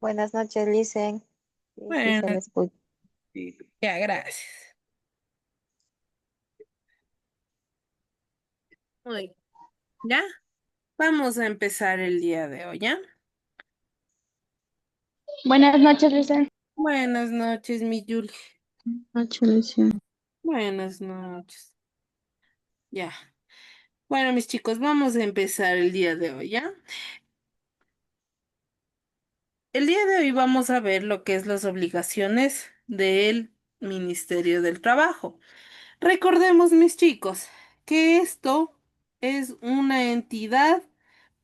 Buenas noches, Licen. Sí, sí, se Bueno, le escucha. sí, ya, gracias. Muy, ¿ya? Vamos a empezar el día de hoy, ¿ya? Buenas noches, Luisa. Buenas noches, mi Yuli. Noches, Luisa. Buenas noches. Ya. Bueno, mis chicos, vamos a empezar el día de hoy, ¿ya? El día de hoy vamos a ver lo que es las obligaciones del Ministerio del Trabajo. Recordemos, mis chicos, que esto es una entidad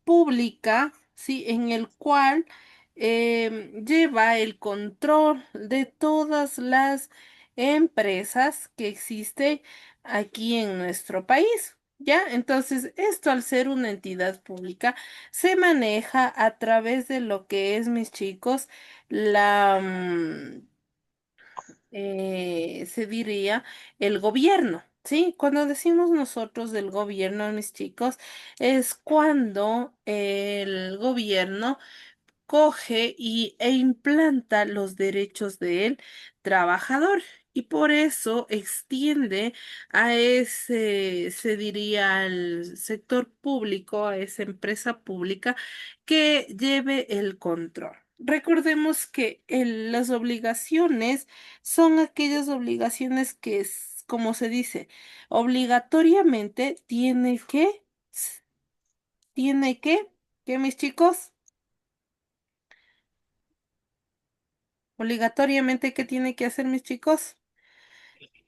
pública, ¿sí? En el cual lleva el control de todas las empresas que existen aquí en nuestro país. ¿Ya? Entonces, esto al ser una entidad pública, se maneja a través de lo que es, mis chicos, se diría, el gobierno. Sí, cuando decimos nosotros del gobierno, mis chicos, es cuando el gobierno coge e implanta los derechos del trabajador y por eso extiende a ese, se diría, al sector público, a esa empresa pública que lleve el control. Recordemos que las obligaciones son aquellas obligaciones que, como se dice, obligatoriamente ¿qué, mis chicos? Obligatoriamente, ¿qué tiene que hacer, mis chicos?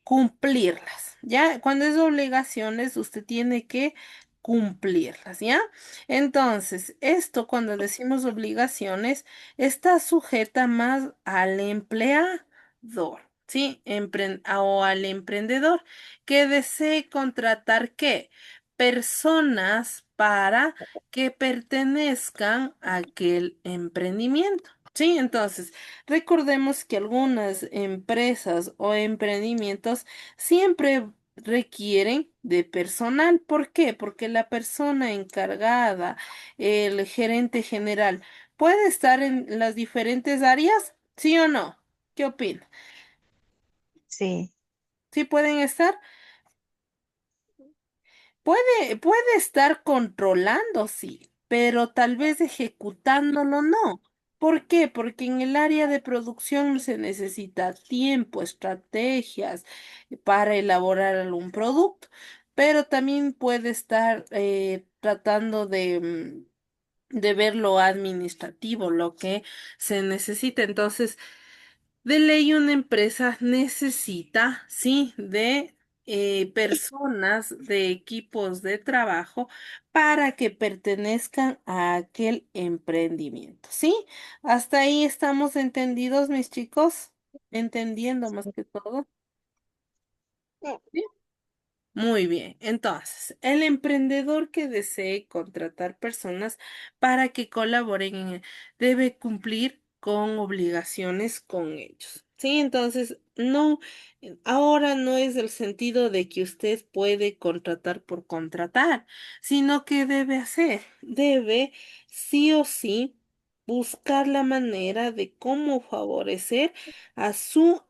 Cumplirlas, ¿ya? Cuando es obligaciones, usted tiene que cumplirlas, ¿ya? Entonces, esto cuando decimos obligaciones, está sujeta más al empleador, ¿sí? O al emprendedor que desee contratar, ¿qué? Personas para que pertenezcan a aquel emprendimiento. Sí, entonces, recordemos que algunas empresas o emprendimientos siempre requieren de personal. ¿Por qué? Porque la persona encargada, el gerente general, puede estar en las diferentes áreas, ¿sí o no? ¿Qué opina? Sí, ¿Sí pueden estar? Puede estar controlando, sí, pero tal vez ejecutándolo no. ¿Por qué? Porque en el área de producción se necesita tiempo, estrategias para elaborar algún producto, pero también puede estar tratando de ver lo administrativo, lo que se necesita. Entonces, de ley, una empresa necesita, sí, de personas, de equipos de trabajo para que pertenezcan a aquel emprendimiento, ¿sí? Hasta ahí estamos entendidos, mis chicos, entendiendo más que todo. ¿Sí? Muy bien, entonces, el emprendedor que desee contratar personas para que colaboren debe cumplir con obligaciones con ellos. Sí, entonces, no, ahora no es el sentido de que usted puede contratar por contratar, sino que debe hacer, debe sí o sí buscar la manera de cómo favorecer a su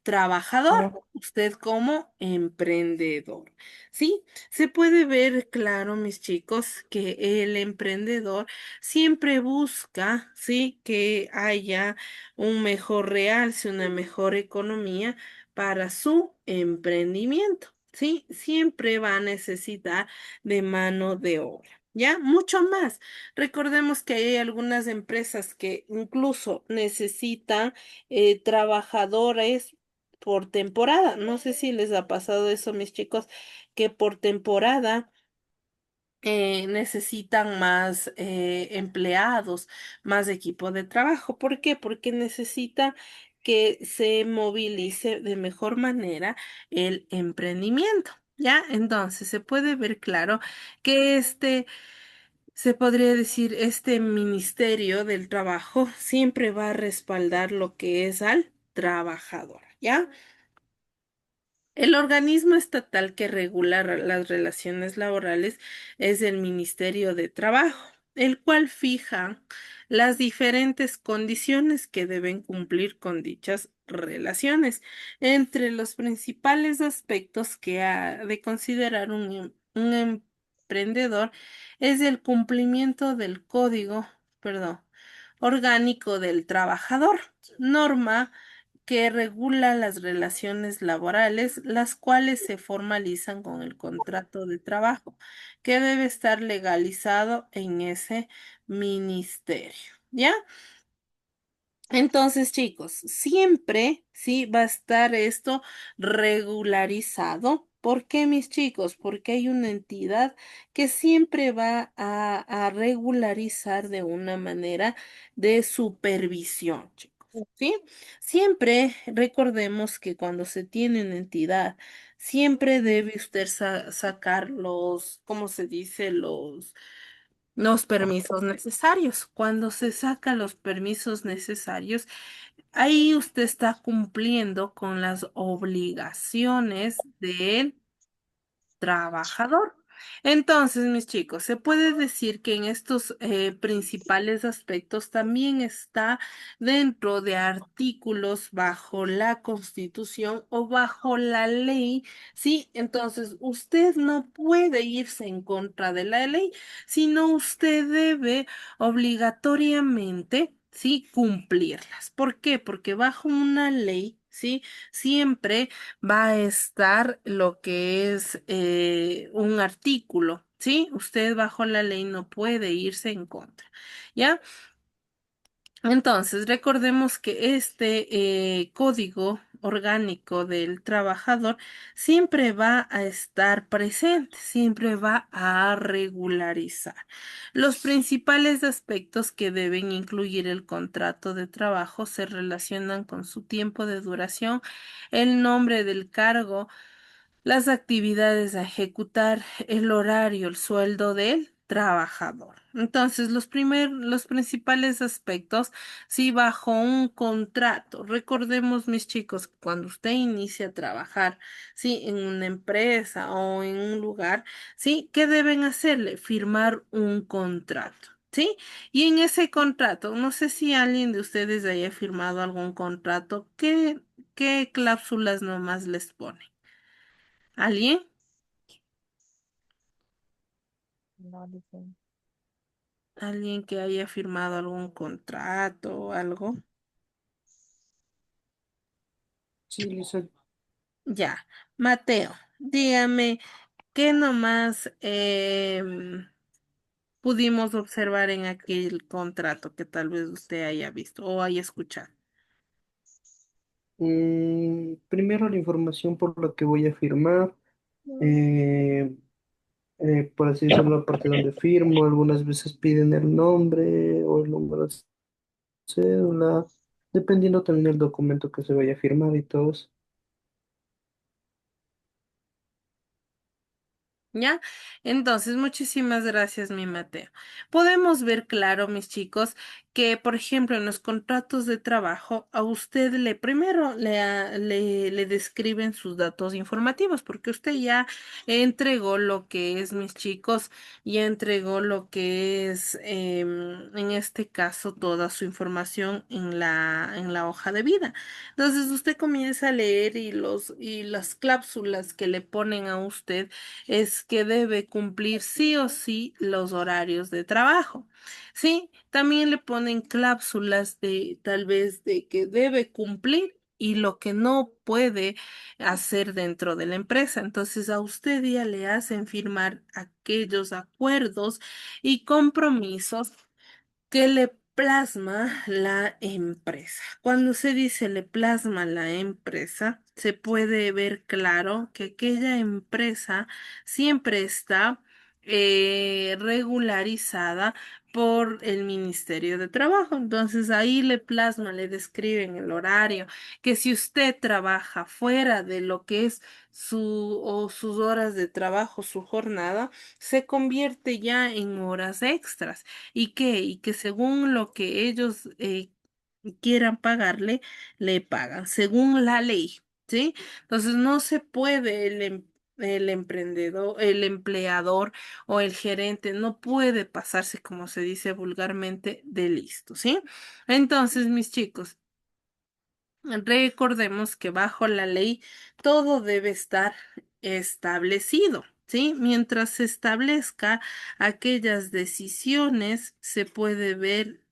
trabajador, no, usted como emprendedor. Sí, se puede ver claro, mis chicos, que el emprendedor siempre busca, sí, que haya un mejor realce, una mejor economía para su emprendimiento. Sí, siempre va a necesitar de mano de obra. ¿Ya? Mucho más. Recordemos que hay algunas empresas que incluso necesitan trabajadores por temporada. No sé si les ha pasado eso, mis chicos, que por temporada necesitan más empleados, más equipo de trabajo. ¿Por qué? Porque necesita que se movilice de mejor manera el emprendimiento. ¿Ya? Entonces se puede ver claro que se podría decir, este Ministerio del Trabajo siempre va a respaldar lo que es al trabajador. ¿Ya? El organismo estatal que regula las relaciones laborales es el Ministerio de Trabajo. el cual fija las diferentes condiciones que deben cumplir con dichas relaciones. Entre los principales aspectos que ha de considerar un emprendedor es el cumplimiento del código, perdón, orgánico del trabajador, norma que regula las relaciones laborales, las cuales se formalizan con el contrato de trabajo, que debe estar legalizado en ese ministerio. ¿Ya? Entonces, chicos, siempre sí va a estar esto regularizado. ¿Por qué, mis chicos? Porque hay una entidad que siempre va a regularizar de una manera de supervisión, chicos. ¿Sí? Siempre recordemos que cuando se tiene una entidad, siempre debe usted sacar los, ¿cómo se dice? Los permisos necesarios. Cuando se saca los permisos necesarios, ahí usted está cumpliendo con las obligaciones del trabajador. Entonces, mis chicos, se puede decir que en estos principales aspectos también está dentro de artículos bajo la Constitución o bajo la ley, ¿sí? Entonces, usted no puede irse en contra de la ley, sino usted debe obligatoriamente, ¿sí? Cumplirlas. ¿Por qué? Porque bajo una ley, ¿sí? Siempre va a estar lo que es un artículo, ¿sí? Usted bajo la ley no puede irse en contra, ¿ya? Entonces, recordemos que este código orgánico del trabajador siempre va a estar presente, siempre va a regularizar los principales aspectos que deben incluir el contrato de trabajo se relacionan con su tiempo de duración, el nombre del cargo, las actividades a ejecutar, el horario, el sueldo del trabajador. Entonces, los principales aspectos, si bajo un contrato, recordemos, mis chicos, que cuando usted inicia a trabajar, sí, en una empresa o en un lugar, sí, ¿qué deben hacerle? Firmar un contrato. ¿Sí? Y en ese contrato, no sé si alguien de ustedes haya firmado algún contrato, ¿qué cláusulas nomás les pone? ¿Alguien? No, licen. ¿Alguien que haya firmado algún contrato o algo? Sí, Lisa. Ya. Mateo, dígame, ¿qué nomás pudimos observar en aquel contrato que tal vez usted haya visto o haya escuchado? Primero la información por la que voy a firmar, eh, por así decirlo, la parte donde firmo, algunas veces piden el nombre o el número de cédula, dependiendo también del documento que se vaya a firmar y todo eso. ¿Ya? Entonces, muchísimas gracias, mi Mateo. Podemos ver claro, mis chicos, que, por ejemplo, en los contratos de trabajo, a usted primero le describen sus datos informativos, porque usted ya entregó lo que es, mis chicos, ya entregó lo que es, en este caso, toda su información en la hoja de vida. Entonces, usted comienza a leer y las cláusulas que le ponen a usted es que debe cumplir sí o sí los horarios de trabajo. Sí, también le ponen cláusulas de tal vez de que debe cumplir y lo que no puede hacer dentro de la empresa. Entonces a usted ya le hacen firmar aquellos acuerdos y compromisos que le plasma la empresa. Cuando se dice le plasma la empresa, se puede ver claro que aquella empresa siempre está regularizada por el Ministerio de Trabajo. Entonces ahí le plasma, le describen el horario, que si usted trabaja fuera de lo que es sus horas de trabajo, su jornada, se convierte ya en horas extras. ¿Y qué? Y que según lo que ellos quieran pagarle, le pagan, según la ley, ¿sí? Entonces no se puede el emprendedor, el empleador o el gerente no puede pasarse, como se dice vulgarmente, de listo, ¿sí? Entonces, mis chicos, recordemos que bajo la ley todo debe estar establecido, ¿sí? Mientras se establezca aquellas decisiones, se puede ver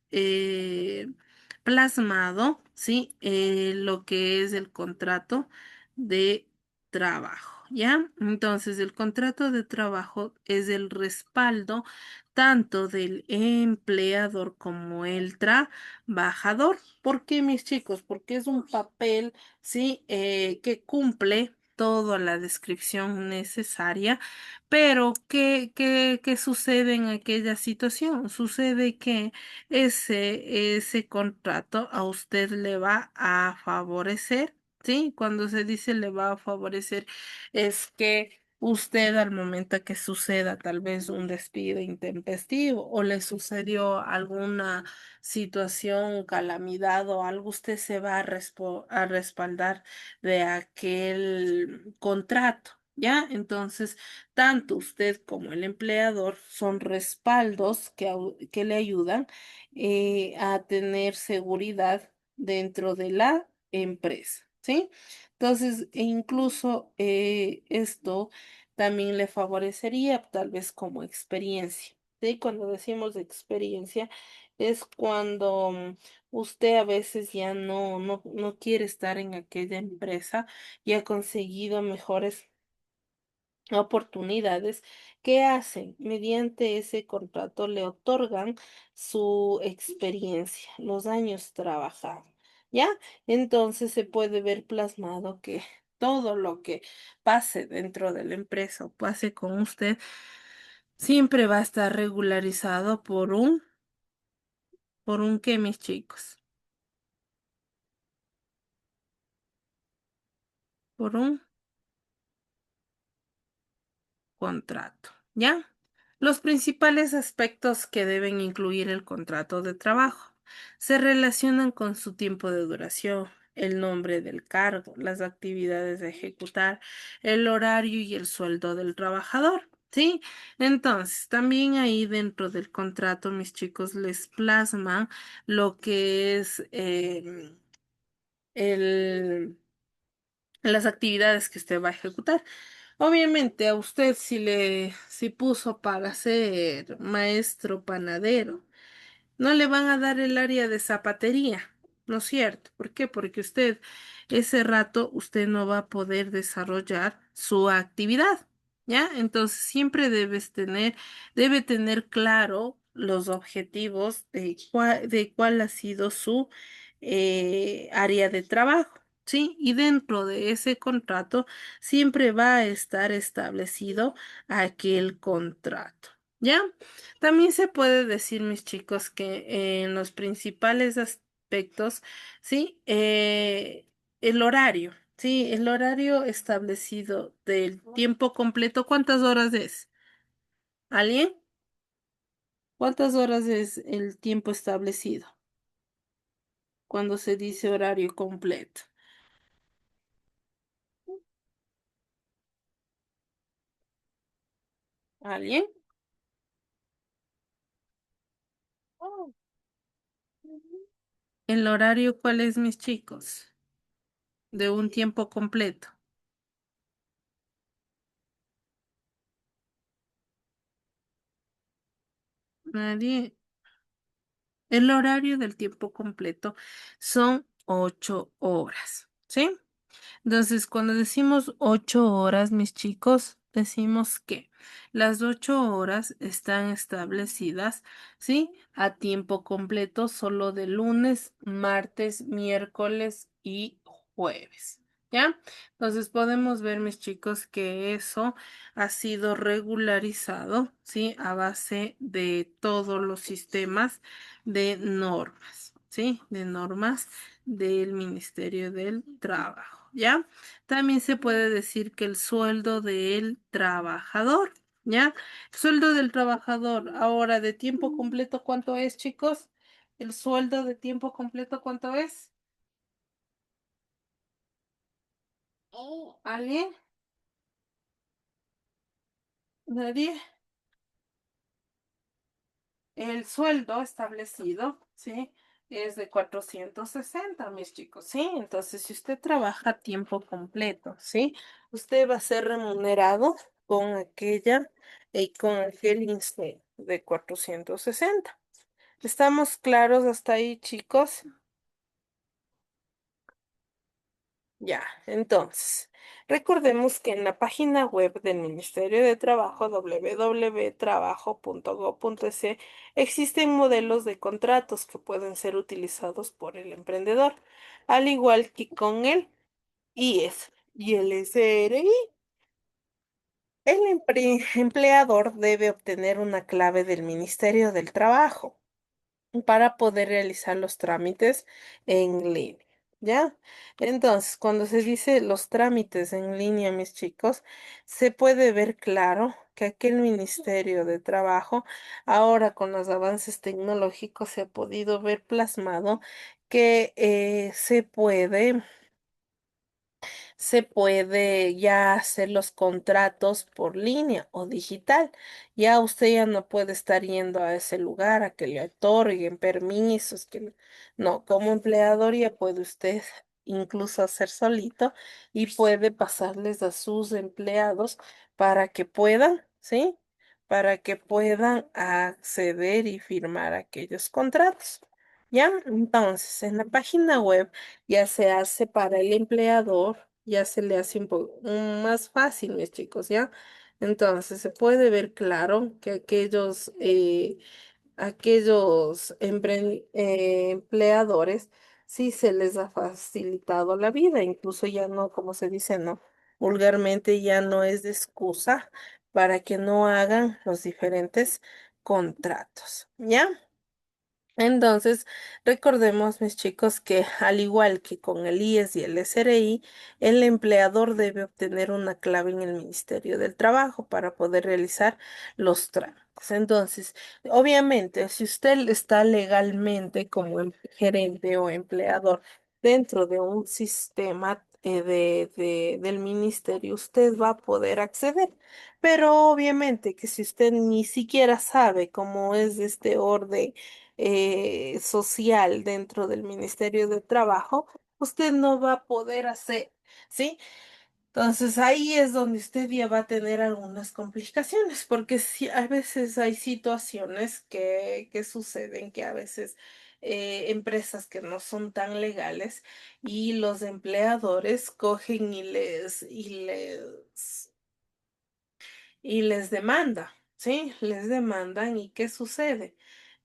plasmado, ¿sí? Lo que es el contrato de trabajo, ¿ya? Entonces, el contrato de trabajo es el respaldo tanto del empleador como el trabajador. ¿Por qué, mis chicos? Porque es un papel, ¿sí? Que cumple toda la descripción necesaria, pero ¿qué sucede en aquella situación? Sucede que ese contrato a usted le va a favorecer, ¿sí? Cuando se dice le va a favorecer, es que usted al momento que suceda tal vez un despido intempestivo o le sucedió alguna situación, calamidad o algo, usted se va a respaldar de aquel contrato, ¿ya? Entonces, tanto usted como el empleador son respaldos que le ayudan a tener seguridad dentro de la empresa, ¿sí? Entonces, e incluso esto también le favorecería tal vez como experiencia, ¿sí? Cuando decimos experiencia, es cuando usted a veces ya no quiere estar en aquella empresa y ha conseguido mejores oportunidades que hacen mediante ese contrato le otorgan su experiencia, los años trabajados, ¿ya? Entonces se puede ver plasmado que todo lo que pase dentro de la empresa o pase con usted siempre va a estar regularizado por un qué, mis chicos, por un contrato, ¿ya? Los principales aspectos que deben incluir el contrato de trabajo se relacionan con su tiempo de duración, el nombre del cargo, las actividades a ejecutar, el horario y el sueldo del trabajador, ¿sí? Entonces, también ahí dentro del contrato, mis chicos, les plasman lo que es el las actividades que usted va a ejecutar. Obviamente a usted si puso para ser maestro panadero, no le van a dar el área de zapatería, ¿no es cierto? ¿Por qué? Porque usted ese rato usted no va a poder desarrollar su actividad, ¿ya? Entonces siempre debe tener claro los objetivos de cuál ha sido su área de trabajo. Sí, y dentro de ese contrato siempre va a estar establecido aquel contrato, ¿ya? También se puede decir, mis chicos, que en los principales aspectos, sí, el horario establecido del tiempo completo, ¿cuántas horas es? ¿Alguien? ¿Cuántas horas es el tiempo establecido cuando se dice horario completo? ¿Alguien? ¿El horario cuál es, mis chicos? De un tiempo completo. Nadie. El horario del tiempo completo son 8 horas, ¿sí? Entonces, cuando decimos 8 horas, mis chicos, decimos que las 8 horas están establecidas, ¿sí? A tiempo completo, solo de lunes, martes, miércoles y jueves, ¿ya? Entonces, podemos ver, mis chicos, que eso ha sido regularizado, ¿sí? A base de todos los sistemas de normas, ¿sí? De normas del Ministerio del Trabajo, ¿ya? También se puede decir que el sueldo del trabajador, ¿ya? Sueldo del trabajador ahora de tiempo completo, ¿cuánto es, chicos? El sueldo de tiempo completo, ¿cuánto es? ¿Alguien? Nadie. El sueldo establecido, ¿sí? Es de 460, mis chicos, ¿sí? Entonces, si usted trabaja a tiempo completo, ¿sí? Usted va a ser remunerado con con aquel INSS de 460. ¿Estamos claros hasta ahí, chicos? Ya, entonces, recordemos que en la página web del Ministerio de Trabajo, www.trabajo.gov.es, existen modelos de contratos que pueden ser utilizados por el emprendedor, al igual que con el IES y el SRI. El empleador debe obtener una clave del Ministerio del Trabajo para poder realizar los trámites en línea, ¿ya? Entonces, cuando se dice los trámites en línea, mis chicos, se puede ver claro que aquel Ministerio de Trabajo, ahora con los avances tecnológicos, se ha podido ver plasmado que se puede ya hacer los contratos por línea o digital. Ya usted ya no puede estar yendo a ese lugar a que le otorguen permisos, no, como empleador ya puede usted incluso hacer solito y puede pasarles a sus empleados para que puedan, ¿sí? Para que puedan acceder y firmar aquellos contratos. ¿Ya? Entonces, en la página web ya se hace para el empleador, ya se le hace un poco más fácil, mis chicos, ¿ya? Entonces se puede ver claro que aquellos empleadores sí se les ha facilitado la vida, incluso ya no, como se dice, no, vulgarmente ya no es de excusa para que no hagan los diferentes contratos, ¿ya? Entonces, recordemos, mis chicos, que al igual que con el IES y el SRI, el empleador debe obtener una clave en el Ministerio del Trabajo para poder realizar los trámites. Entonces, obviamente, si usted está legalmente como gerente o empleador dentro de un sistema del ministerio, usted va a poder acceder. Pero obviamente que si usted ni siquiera sabe cómo es este orden social dentro del Ministerio de Trabajo, usted no va a poder hacer, ¿sí? Entonces ahí es donde usted ya va a tener algunas complicaciones, porque sí, a veces hay situaciones que suceden, que a veces empresas que no son tan legales y los empleadores cogen y les demanda, ¿sí? Les demandan y ¿qué sucede?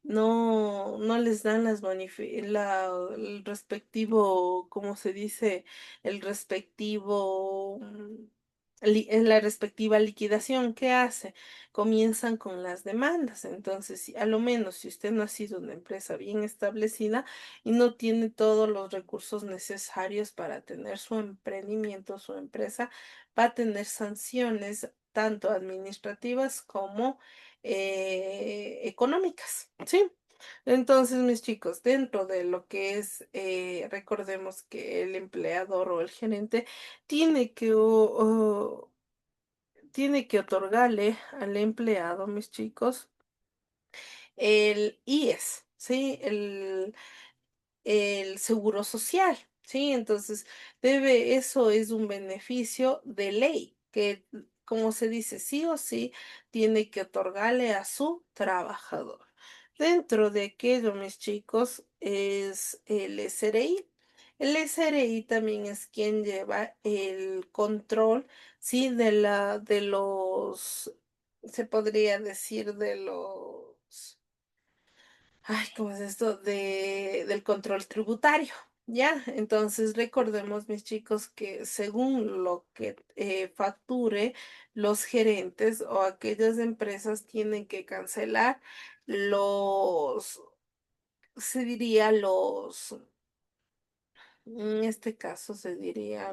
No les dan el respectivo, ¿cómo se dice? El respectivo, la respectiva liquidación. ¿Qué hace? Comienzan con las demandas. Entonces, a lo menos si usted no ha sido una empresa bien establecida y no tiene todos los recursos necesarios para tener su emprendimiento, su empresa, va a tener sanciones tanto administrativas como económicas, ¿sí? Entonces, mis chicos, dentro de lo que es, recordemos que el empleador o el gerente tiene tiene que otorgarle al empleado, mis chicos, el IES, ¿sí? El seguro social, ¿sí? Entonces, eso es un beneficio de ley que, como se dice, sí o sí, tiene que otorgarle a su trabajador. Dentro de aquello, mis chicos, es el SRI. El SRI también es quien lleva el control, ¿sí? Se podría decir, ¿cómo es esto? Del control tributario, ¿ya? Entonces, recordemos, mis chicos, que según lo que facture los gerentes o aquellas empresas tienen que cancelar los, se diría en este caso se diría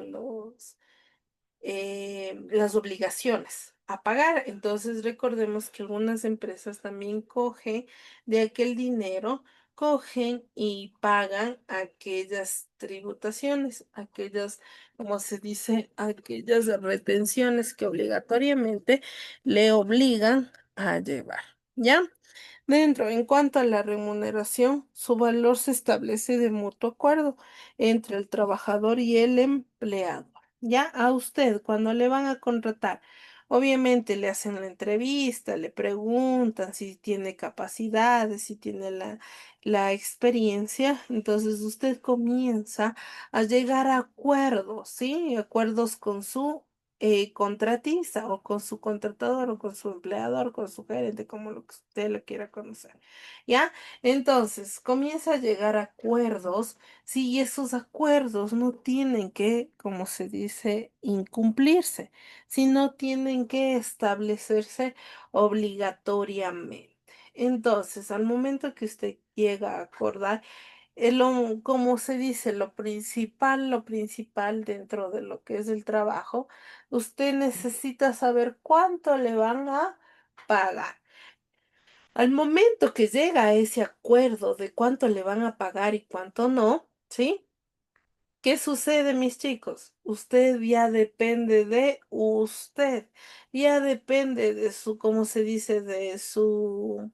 las obligaciones a pagar. Entonces, recordemos que algunas empresas también cogen de aquel dinero, cogen y pagan aquellas tributaciones, aquellas como se dice, aquellas retenciones que obligatoriamente le obligan a llevar. ¿Ya? Dentro, en cuanto a la remuneración, su valor se establece de mutuo acuerdo entre el trabajador y el empleado. Ya a usted, cuando le van a contratar, obviamente le hacen la entrevista, le preguntan si tiene capacidades, si tiene la experiencia, entonces usted comienza a llegar a acuerdos, ¿sí? Acuerdos con su contratista o con su contratador o con su empleador, con su gerente, como lo que usted lo quiera conocer. ¿Ya? Entonces, comienza a llegar a acuerdos, sí, y esos acuerdos no tienen que, como se dice, incumplirse, sino tienen que establecerse obligatoriamente. Entonces, al momento que usted llega a acordar, como se dice, lo principal dentro de lo que es el trabajo, usted necesita saber cuánto le van a pagar. Al momento que llega a ese acuerdo de cuánto le van a pagar y cuánto no, ¿sí? ¿Qué sucede, mis chicos? Usted ya depende de usted, ya depende de su, ¿cómo se dice? De su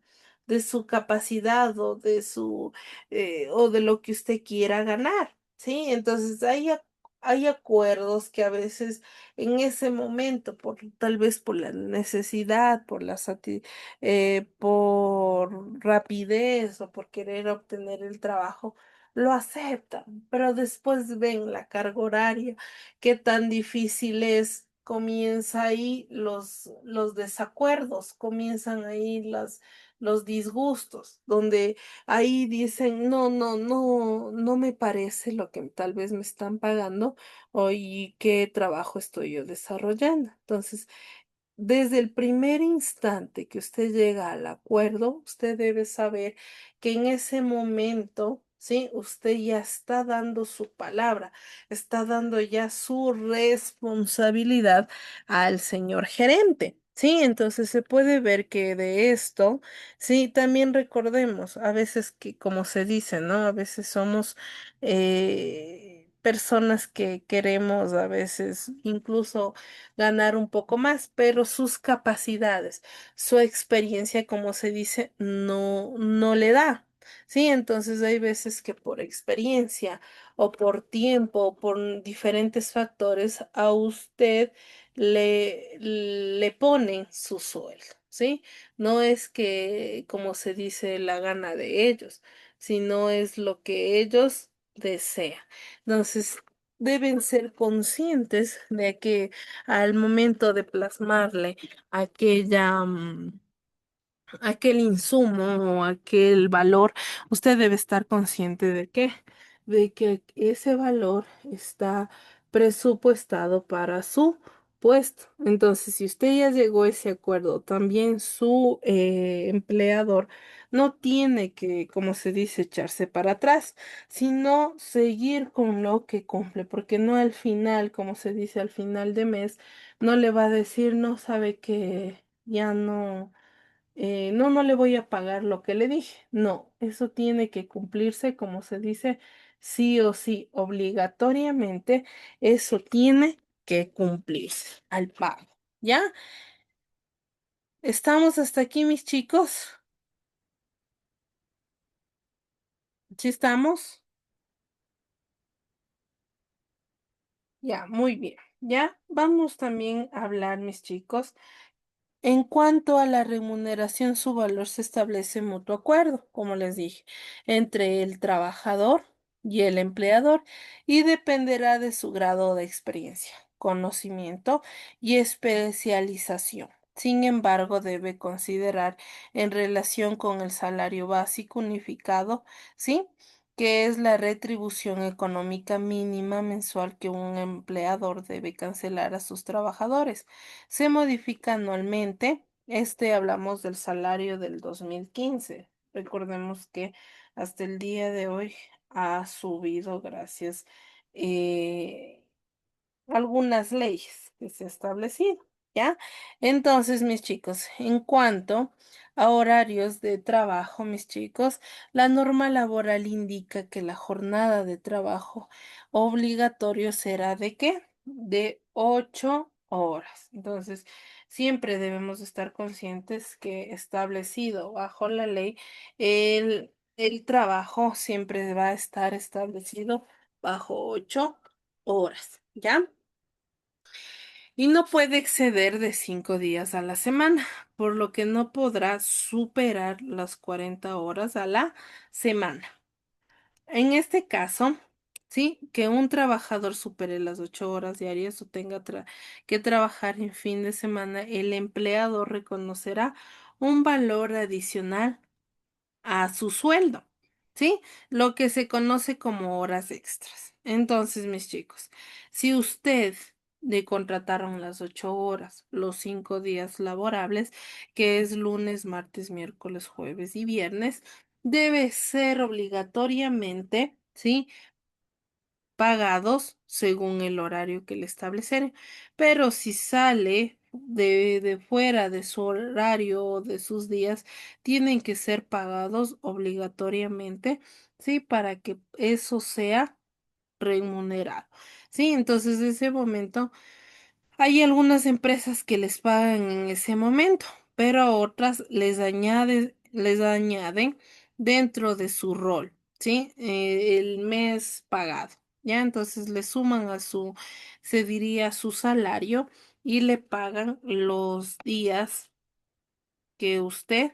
capacidad o de lo que usted quiera ganar, ¿sí? Entonces hay acuerdos que a veces en ese momento, tal vez por la necesidad, por rapidez o por querer obtener el trabajo, lo aceptan, pero después ven la carga horaria, qué tan difícil es, comienza ahí los desacuerdos, comienzan ahí los disgustos, donde ahí dicen, no me parece lo que tal vez me están pagando o y qué trabajo estoy yo desarrollando. Entonces, desde el primer instante que usted llega al acuerdo, usted debe saber que en ese momento, ¿sí? Usted ya está dando su palabra, está dando ya su responsabilidad al señor gerente. Sí, entonces se puede ver que de esto, sí, también recordemos, a veces que, como se dice, ¿no? A veces somos personas que queremos, a veces incluso ganar un poco más, pero sus capacidades, su experiencia, como se dice, no le da. Sí, entonces hay veces que por experiencia o por tiempo o por diferentes factores a usted le ponen su sueldo, ¿sí? No es que, como se dice, la gana de ellos, sino es lo que ellos desean. Entonces, deben ser conscientes de que al momento de plasmarle aquella, aquel insumo o aquel valor, usted debe estar consciente de que ese valor está presupuestado para su puesto. Entonces, si usted ya llegó a ese acuerdo, también su empleador no tiene que, como se dice, echarse para atrás, sino seguir con lo que cumple, porque no al final, como se dice, al final de mes, no le va a decir, no sabe que ya no le voy a pagar lo que le dije. No, eso tiene que cumplirse, como se dice, sí o sí, obligatoriamente, eso tiene que cumplirse al pago. ¿Ya? ¿Estamos hasta aquí, mis chicos? ¿Sí estamos? Ya, muy bien. Ya, vamos también a hablar, mis chicos. En cuanto a la remuneración, su valor se establece en mutuo acuerdo, como les dije, entre el trabajador y el empleador y dependerá de su grado de experiencia, conocimiento y especialización. Sin embargo, debe considerar en relación con el salario básico unificado, ¿sí? Que es la retribución económica mínima mensual que un empleador debe cancelar a sus trabajadores. Se modifica anualmente. Hablamos del salario del 2015. Recordemos que hasta el día de hoy ha subido gracias eh, a algunas leyes que se han establecido. ¿ya? Entonces, mis chicos, en cuanto a horarios de trabajo, mis chicos, la norma laboral indica que la jornada de trabajo obligatorio será ¿de qué? De 8 horas. Entonces, siempre debemos estar conscientes que establecido bajo la ley, el trabajo siempre va a estar establecido bajo 8 horas, ¿ya? Y no puede exceder de 5 días a la semana, por lo que no podrá superar las 40 horas a la semana. En este caso, sí, que un trabajador supere las 8 horas diarias o tenga que trabajar en fin de semana, el empleado reconocerá un valor adicional a su sueldo, ¿sí? Lo que se conoce como horas extras. Entonces, mis chicos, si usted le contrataron las 8 horas, los 5 días laborables, que es lunes, martes, miércoles, jueves y viernes, debe ser obligatoriamente, ¿sí? Pagados según el horario que le estableceré. Pero si sale de fuera de su horario o de sus días, tienen que ser pagados obligatoriamente, ¿sí? Para que eso sea remunerado. Sí, entonces de ese momento hay algunas empresas que les pagan en ese momento, pero a otras les añaden dentro de su rol, ¿sí? El mes pagado, ¿ya? Entonces le suman se diría, su salario y le pagan los días que usted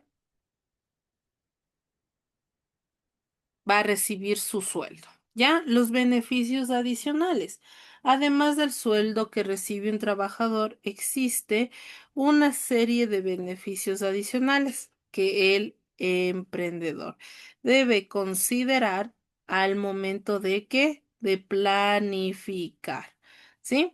va a recibir su sueldo. ¿Ya? Los beneficios adicionales. Además del sueldo que recibe un trabajador, existe una serie de beneficios adicionales que el emprendedor debe considerar al momento de planificar, ¿sí?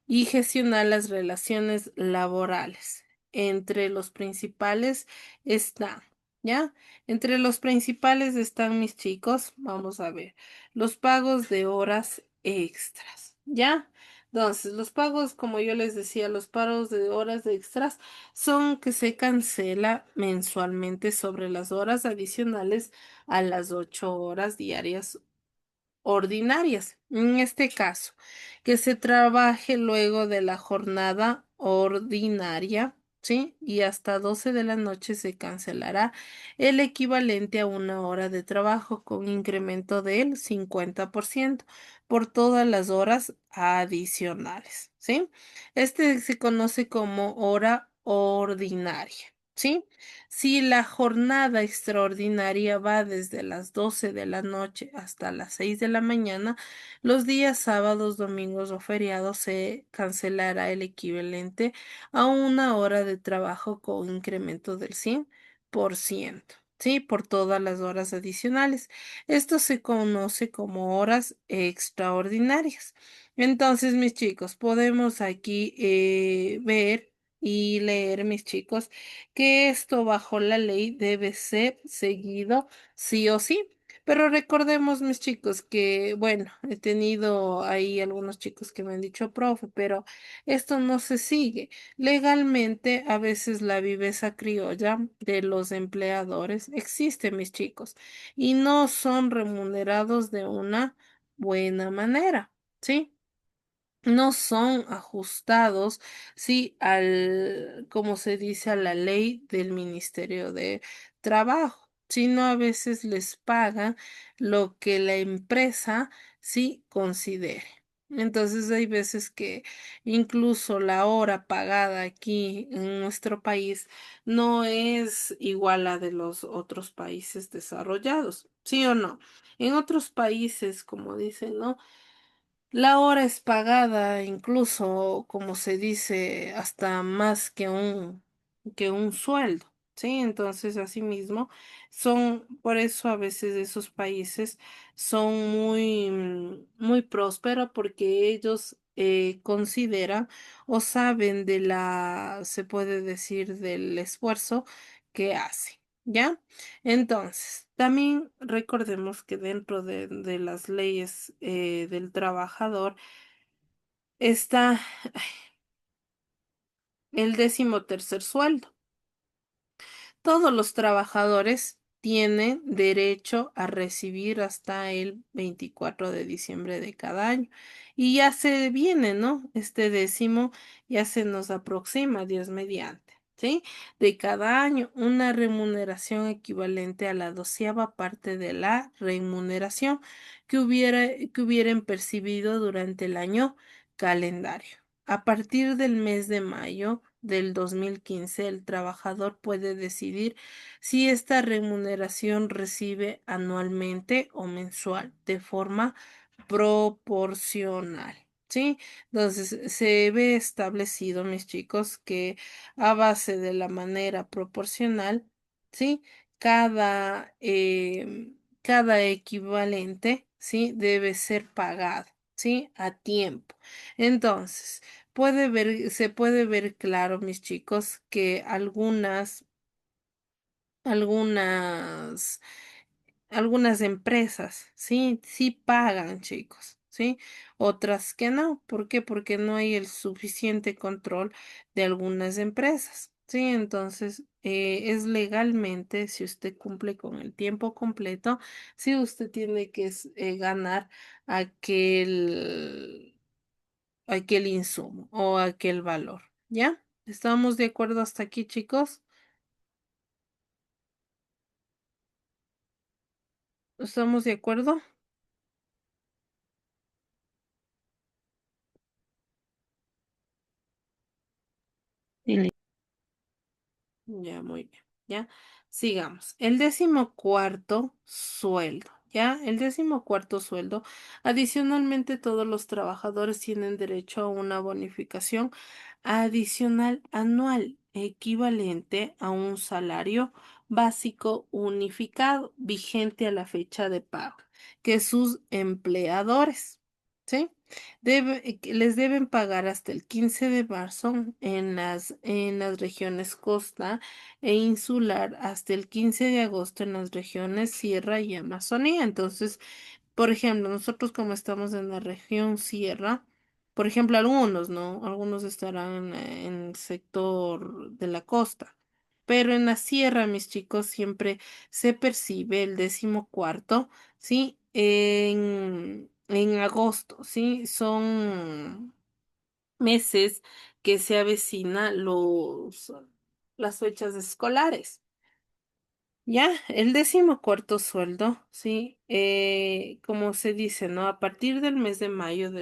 Y gestionar las relaciones laborales. Entre los principales están, ¿ya? Entre los principales están, mis chicos, vamos a ver, los pagos de horas extras, ¿ya? Entonces, los pagos, como yo les decía, los pagos de horas extras son que se cancela mensualmente sobre las horas adicionales a las 8 horas diarias ordinarias. En este caso, que se trabaje luego de la jornada ordinaria, ¿sí? Y hasta 12 de la noche se cancelará el equivalente a 1 hora de trabajo con incremento del 50% por todas las horas adicionales, ¿sí? Este se conoce como hora ordinaria, ¿sí? Si la jornada extraordinaria va desde las 12 de la noche hasta las 6 de la mañana, los días sábados, domingos o feriados se cancelará el equivalente a 1 hora de trabajo con incremento del 100%, ¿sí? Por todas las horas adicionales. Esto se conoce como horas extraordinarias. Entonces, mis chicos, podemos aquí ver y leer, mis chicos, que esto bajo la ley debe ser seguido sí o sí. Pero recordemos, mis chicos, que, bueno, he tenido ahí algunos chicos que me han dicho, profe, pero esto no se sigue. Legalmente, a veces la viveza criolla de los empleadores existe, mis chicos, y no son remunerados de una buena manera, ¿sí? No son ajustados, sí, como se dice, a la ley del Ministerio de Trabajo, sino a veces les pagan lo que la empresa sí considere. Entonces hay veces que incluso la hora pagada aquí en nuestro país no es igual a de los otros países desarrollados, ¿sí o no? En otros países, como dicen, ¿no? La hora es pagada, incluso, como se dice, hasta más que un sueldo, ¿sí? Entonces, asimismo, por eso a veces esos países son muy prósperos porque ellos consideran o saben se puede decir, del esfuerzo que hacen, ¿ya? Entonces, también recordemos que dentro de las leyes del trabajador está el 13º sueldo. Todos los trabajadores tienen derecho a recibir hasta el 24 de diciembre de cada año. Y ya se viene, ¿no? Este décimo ya se nos aproxima, Dios mediante, ¿sí? De cada año, una remuneración equivalente a la 12ª parte de la remuneración que hubieran percibido durante el año calendario. A partir del mes de mayo del 2015, el trabajador puede decidir si esta remuneración recibe anualmente o mensual de forma proporcional. ¿Sí? Entonces, se ve establecido, mis chicos, que a base de la manera proporcional, ¿sí? Cada, cada equivalente, ¿sí? Debe ser pagado, ¿sí? A tiempo. Entonces, se puede ver claro, mis chicos, que algunas, algunas empresas, sí, sí pagan, chicos, ¿sí? Otras que no. ¿Por qué? Porque no hay el suficiente control de algunas empresas, ¿sí? Entonces, es legalmente, si usted cumple con el tiempo completo, sí usted tiene que ganar aquel aquel insumo o aquel valor. ¿Ya? ¿Estamos de acuerdo hasta aquí, chicos? ¿Estamos de acuerdo? Sí, Ya, muy bien. Ya, sigamos. El 14º sueldo. ¿Ya? El 14º sueldo. Adicionalmente, todos los trabajadores tienen derecho a una bonificación adicional anual equivalente a un salario básico unificado vigente a la fecha de pago que sus empleadores, ¿sí? Que les deben pagar hasta el 15 de marzo en las regiones costa e insular hasta el 15 de agosto en las regiones Sierra y Amazonía. Entonces, por ejemplo, nosotros como estamos en la región Sierra, por ejemplo, algunos, ¿no? Algunos estarán en el sector de la costa. Pero en la sierra, mis chicos, siempre se percibe el 14º, ¿sí? En agosto, ¿sí? Son meses que se avecina las fechas escolares. Ya, el 14º sueldo, sí, como se dice, ¿no? A partir del mes de mayo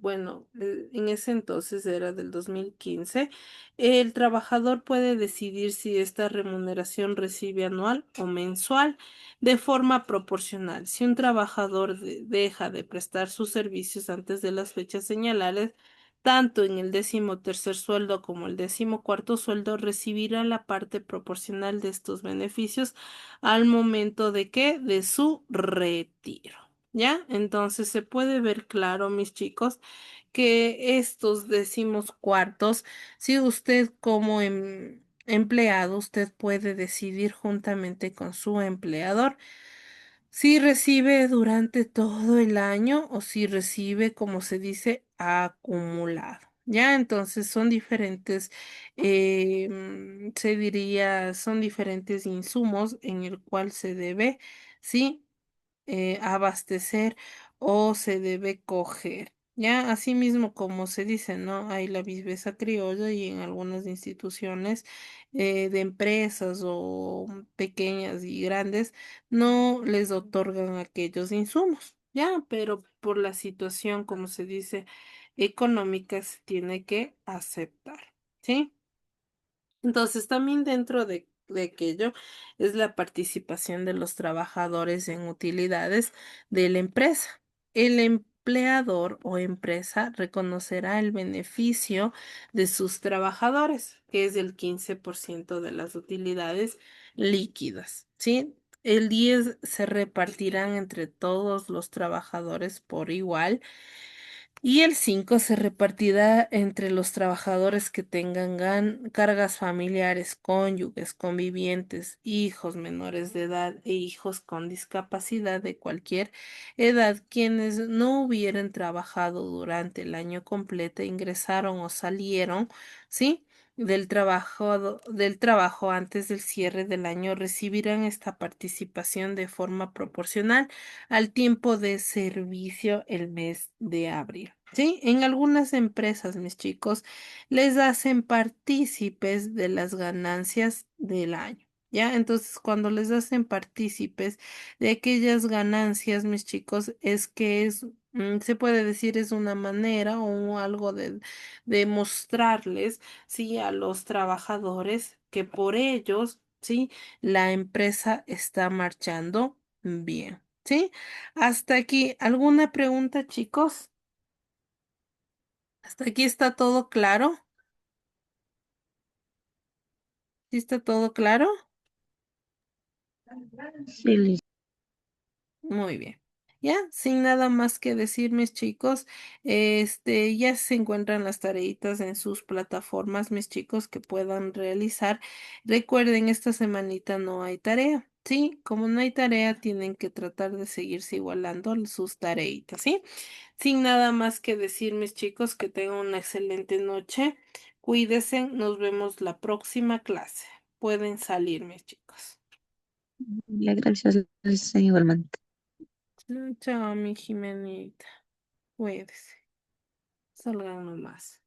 bueno, en ese entonces era del 2015, el trabajador puede decidir si esta remuneración recibe anual o mensual de forma proporcional. Si un trabajador deja de prestar sus servicios antes de las fechas señaladas, tanto en el 13º sueldo como el 14º sueldo recibirá la parte proporcional de estos beneficios al momento de qué, de su retiro. ¿Ya? Entonces se puede ver claro, mis chicos, que estos 14º, si usted como empleado, usted puede decidir juntamente con su empleador si recibe durante todo el año o si recibe, como se dice, acumulado. Ya, entonces son diferentes, se diría, son diferentes insumos en el cual se debe, sí, abastecer o se debe coger. Ya, así mismo como se dice, ¿no? Hay la viveza criolla y en algunas instituciones de empresas o pequeñas y grandes no les otorgan aquellos insumos, ya, pero por la situación, como se dice, económica se tiene que aceptar, ¿sí? Entonces, también dentro de aquello es la participación de los trabajadores en utilidades de la empresa. El empleador o empresa reconocerá el beneficio de sus trabajadores, que es el 15% de las utilidades líquidas, ¿sí? El 10 se repartirán entre todos los trabajadores por igual y el 5 se repartirá entre los trabajadores que tengan cargas familiares, cónyuges, convivientes, hijos menores de edad e hijos con discapacidad de cualquier edad, quienes no hubieran trabajado durante el año completo, ingresaron o salieron, ¿sí? del trabajo antes del cierre del año recibirán esta participación de forma proporcional al tiempo de servicio el mes de abril. ¿Sí? En algunas empresas, mis chicos, les hacen partícipes de las ganancias del año. ¿Ya? Entonces, cuando les hacen partícipes de aquellas ganancias, mis chicos, es que se puede decir, es una manera o algo de mostrarles, sí, a los trabajadores que por ellos, sí, la empresa está marchando bien, ¿sí? Hasta aquí, ¿alguna pregunta, chicos? ¿Hasta aquí está todo claro? ¿Sí está todo claro? Sí, listo. Muy bien. Ya, sin nada más que decir, mis chicos, ya se encuentran las tareitas en sus plataformas, mis chicos, que puedan realizar. Recuerden, esta semanita no hay tarea, ¿sí? Como no hay tarea, tienen que tratar de seguirse igualando sus tareitas, ¿sí? Sin nada más que decir, mis chicos, que tengan una excelente noche. Cuídense, nos vemos la próxima clase. Pueden salir, mis chicos. Ya, gracias, Luisa, igualmente. Chao, mi Jimenita. Cuídese. Salgan nomás.